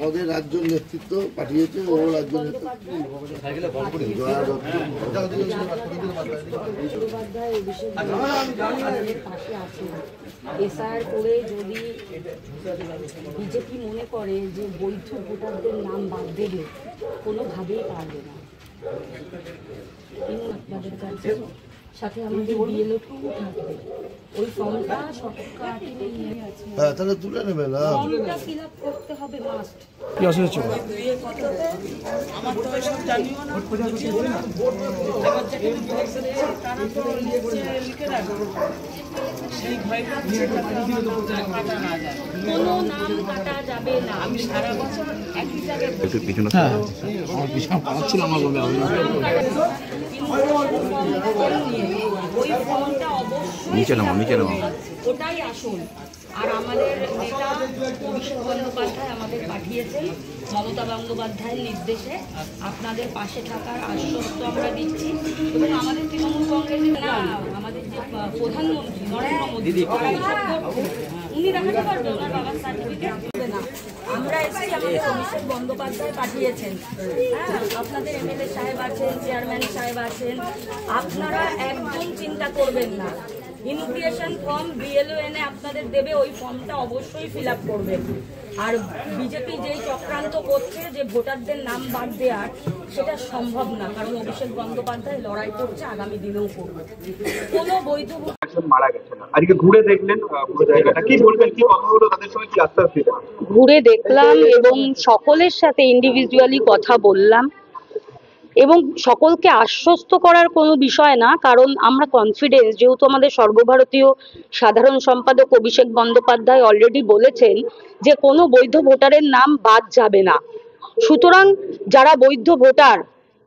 আমাদের রাজ্য নেতৃত্ব পাঠিয়েছে, ও রাজ্য এসআর করে যদি বিজেপি মনে করে যে বৈধ ভোটারদের নাম বাদ দেবে, কোনোভাবেই পারবে না। আপনাদের কাছে সাথে আমাদের বিএলও থাকবে, ওই ফর্মটা তাহলে তুলে নেবে না, ফর্মটা ফিল আপ করতে হবে মাস্ট। কি অসুবিধা ছিল? আমার তো এসব জানিও না, আবার যাকে তারা তো লিখে রাখবে, সেই ভয়টা কাটা না যায়, কোনো নাম কাটা যাবে না। আমি সারা বছর একই জায়গায় ওই ফর্মটা অবশ্যই ওটাই আসুন। আর আমাদের নেতা অভিষেক বন্দ্যোপাধ্যায় আমাদের পাঠিয়েছেন মমতা বন্দ্যোপাধ্যায়ের নির্দেশে আপনাদের পাশে থাকার আশ্বস্ত আমরা দিচ্ছি। এবং আমাদের তৃণমূল কংগ্রেসের না, আমাদের যে প্রধানমন্ত্রী নরেন্দ্র মোদী উনি দেখাতে পারবেন ওনার বাবার সার্টিফিকেট না। আমরা এসেছি, আমাদের অভিষেক বন্দ্যোপাধ্যায় পাঠিয়েছেন। হ্যাঁ, আপনাদের এমএলএ সাহেব আছেন, চেয়ারম্যান সাহেব আছেন, আপনারা একদম চিন্তা করবেন না। ইনভিটেশন ফর্ম বিএলও এনে আপনাদের দেবে, ওই ফর্মটা অবশ্যই ফিল আপ করবেন। আর বিজেপি যেই চক্রান্ত করছে যে ভোটারদের নাম বাদ দেওয়ার, সেটা সম্ভব না, কারণ অভিষেক বন্দ্যোপাধ্যায় লড়াই করছে, আগামী দিনেও করবে। কোনো বৈধ মারা গেছে না, আজকে ঘুরে দেখলেন পুরো জায়গাটা, কি বলবেন, কি কথা হলো তাদের সঙ্গে, কি আশ্বাস দিলেন? ঘুরে দেখলাম এবং সকলের সাথে ইন্ডিভিজুয়ালি কথা বললাম এবং সকলকে আশ্বস্ত করার কোনো বিষয় না, কারণ আমরা কনফিডেন্স, যেহেতু আমাদের সর্বভারতীয় সাধারণ সম্পাদক অভিষেক বন্দ্যোপাধ্যায় অলরেডি বলেছেন যে কোনো বৈধ ভোটারের নাম বাদ যাবে না। সুতরাং যারা বৈধ ভোটার,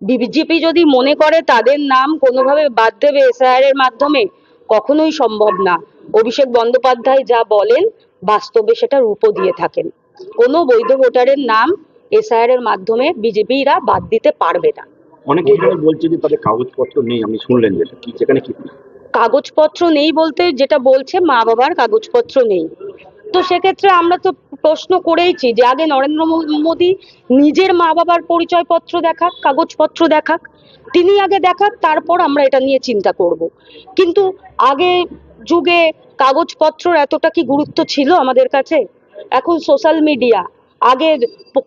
বিজেপি যদি মনে করে তাদের নাম কোনোভাবে বাদ দেবে এসআইআর এর মাধ্যমে, কখনোই সম্ভব না। অভিষেক বন্দ্যোপাধ্যায় যা বলেন বাস্তবে সেটা রূপও দিয়ে থাকেন। কোনো বৈধ ভোটারের নাম এসআইআর এর মাধ্যমে বিজেপিরা বাদ দিতে পারবে না। অনেকে বলছে যে তাদের কাগজপত্র নেই, আমি শুনলেন যেটা কি, যেখানে কি কাগজপত্র নেই বলতে যেটা বলছে মা বাবার কাগজপত্র নেই, তো সেক্ষেত্রে আমরা তো প্রশ্ন করেইছি যে আগে নরেন্দ্র মোদী নিজের মা বাবার পরিচয়পত্র দেখাক, কাগজপত্র দেখাক, তিনি আগে দেখাক, তারপর আমরা এটা নিয়ে চিন্তা করব। কিন্তু আগে যুগে কাগজপত্রর এতটা কি গুরুত্ব ছিল আমাদের কাছে? এখন সোশ্যাল মিডিয়া, আগে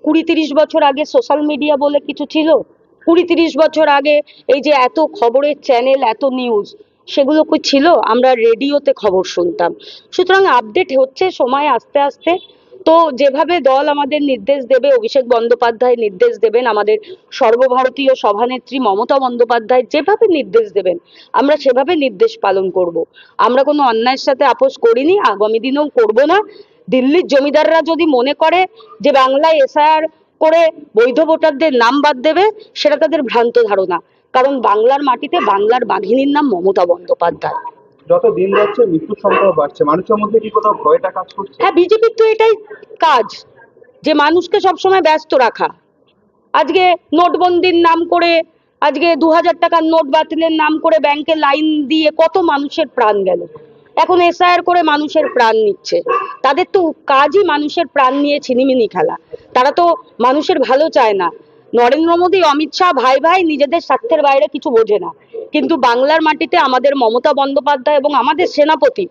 20-30 বছর আগে সোশ্যাল মিডিয়া বলে কিছু ছিল? 20-30 বছর আগে এই যে এত খবরের চ্যানেল, এত নিউজ, সেগুলো কি ছিল? আমরা রেডিওতে খবর শুনতাম। সুতরাং আপডেট হচ্ছে সময় আস্তে আস্তে। তো যেভাবে দল আমাদের নির্দেশ দেবে, অভিষেক বন্দ্যোপাধ্যায় নির্দেশ দেবেন, আমাদের সর্বভারতীয় সভানেত্রী মমতা বন্দ্যোপাধ্যায় যেভাবে নির্দেশ দেবেন, আমরা সেভাবে নির্দেশ পালন করব। আমরা কোনো অন্যায়ের সাথে আপোষ করিনি, আগামী দিনেও করব না। দিল্লির জমিদাররা যদি মনে করে যে বাংলায় এসআইআর করে বৈধ ভোটারদের নাম বাদ দেবে, সেটা তাদের ভ্রান্ত ধারণা, কারণ বাংলার মাটিতে বাংলার বাঘিনীর নাম মমতা বন্দ্যোপাধ্যায়। যত দিন যাচ্ছে মৃত্যুর সংখ্যা বাড়ছে, মানুষের মধ্যে কি কোথাও ভয়টা কাজ করছে? হ্যাঁ, বিজেপির তো এটাই কাজ, যে মানুষকে সবসময় ব্যস্ত রাখা। আজকে নোটবন্দির নাম করে, আজকে 2000 টাকার নোট বাতিলের নাম করে ব্যাংকে লাইন দিয়ে কত মানুষের প্রাণ গেল। এখন এসআইআর করে মানুষের প্রাণ নিচ্ছে। তাদের তো কাজই মানুষের প্রাণ নিয়ে ছিনিমিনি খেলা। তারা তো মানুষের ভালো চায় না। নরেন্দ্র মোদী, অমিত শাহ ভাই ভাই, নিজেদের স্বার্থের বাইরে কিছু বোঝে না। কিন্তু বাংলার মাটিতে আমাদের মমতা বন্দ্যোপাধ্যায় এবং আমাদের সেনাপতি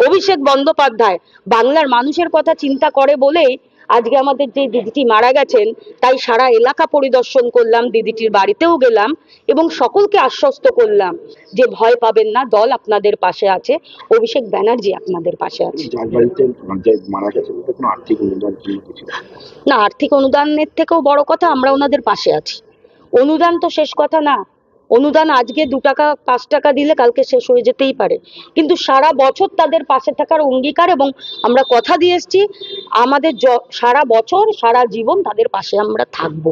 অভিষেক বন্দ্যোপাধ্যায় বাংলার মানুষের কথা চিন্তা করে বলেই আজকে আমাদের যে দিদিটি মারা গেছেন, তাই সারা এলাকা পরিদর্শন করলাম, দিদিটির বাড়িতেও গেলাম এবং সকলকে আশ্বস্ত করলাম যে ভয় পাবেন না, দল আপনাদের পাশে আছে, অভিষেক ব্যানার্জি আপনাদের পাশে আছে। না, আর্থিক অনুদানের থেকেও বড় কথা, আমরা ওনাদের পাশে আছি। অনুদান তো শেষ কথা না। অনুদান আজকে 2 টাকা 5 টাকা দিলে কালকে শেষ হয়ে যেতেই পারে, কিন্তু সারা বছর তাদের পাশে থাকার অঙ্গীকার, এবং আমরা কথা দিয়ে এসেছি আমাদের সারা বছর সারা জীবন তাদের পাশে আমরা থাকবো।